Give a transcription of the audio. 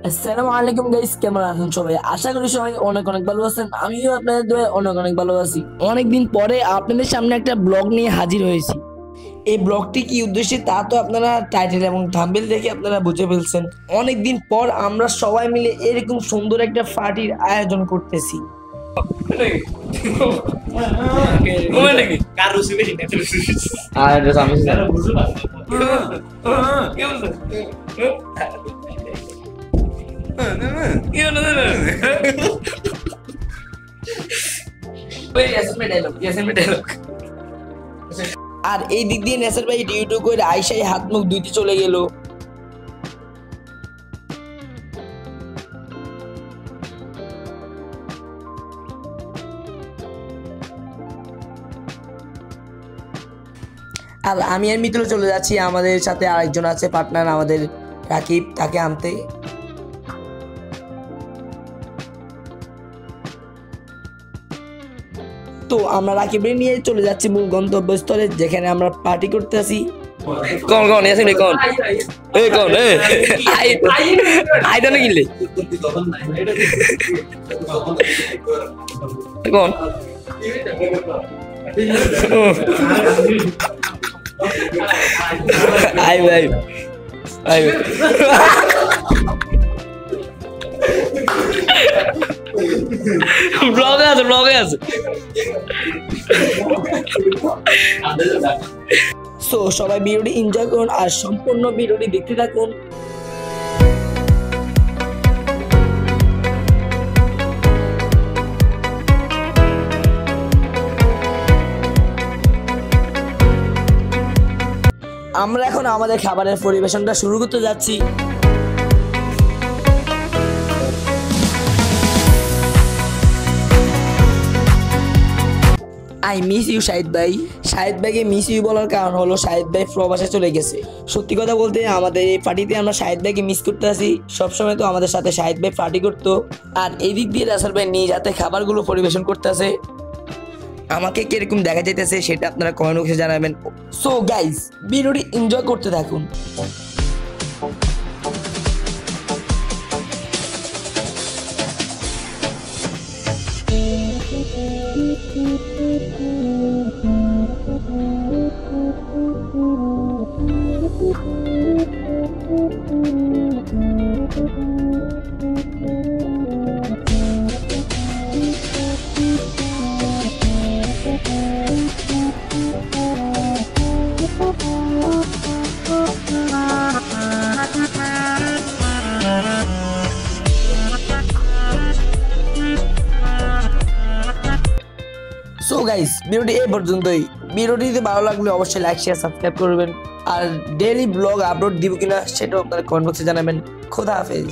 আসসালামু আলাইকুম গাইস, কেমন আছেন সবাই? আশা করি সবাই অনেক অনেক ভালো আছেন। আমিও আপনাদের দোয়ায় অনেক অনেক ভালো আছি। অনেকদিন পরে আপনাদের সামনে একটা ব্লগ নিয়ে হাজির হয়েছি। এই ব্লগটি কি উদ্দেশ্যে তা তো আপনারা টাইটেল এবং থাম্বনেল দেখে আপনারা বুঝে ফেলছেন। অনেকদিন পর আমরা সবাই মিলে এরকম সুন্দর একটা পার্টির আয়োজন করতেছি। আর আমি আর এই দিক দিয়ে নেসার ভাই ডিউটি করে আইসাই হাত মুখ ধুইতে চলে গেল। আর আমি আর মিত্র চলে যাচ্ছি, আমাদের সাথে আরেকজন আছে পার্টনার আমাদের রাকিব, তাকে আনতে। তো আমরা রাকিবকে নিয়ে চলে যাচ্ছি মূল গন্তব্যস্থলে, যেখানে আমরা পার্টি করতে আসি। কোন কোন ইয়াসিন ভাই কোন এই কোন এই আই তো না কিনলে কোন আই ভাই আই ব্লগে আছে সো সবাই ভিডিওটি এনজয় করুন আর সম্পূর্ণ ভিডিওটি দেখতে থাকুন। আমরা এখন আমাদের খাবারের পরিবেশনটা শুরু করতে যাচ্ছি। আই মিস ইউ শাহিদ ভাই। শাহিদ ভাইকে মিস ইউ বলার কারণ হলো শাহিদ ভাই প্রবাসে চলে গেছে। সত্যি কথা বলতে আমাদের এই পার্টিতে আমরা শাহিদ ভাইকে মিস করতে আসি। সবসময় তো আমাদের সাথে শাহিদ ভাই পার্টি করতো। আর এই দিক দিয়ে রাসেল ভাই নিজ হাতে খাবারগুলো পরিবেশন করতে আসে। আমাকে কিরকম দেখা যাইতেছে সেটা আপনারা কমেন্ট বক্সে জানাবেন। সো গাইস, ভিডিওটি এনজয় করতে থাকুন। সো গাইস, ভিডিওটি এই পর্যন্তই। ভিডিওটি যদি ভালো লাগলে অবশ্যই লাইক শেয়ার সাবস্ক্রাইব করবেন। আর ডেইলি ব্লগ আপলোড দিব কিনা সেটাও আপনারা কমেন্ট বক্সে জানাবেন। খোদা হাফেজ।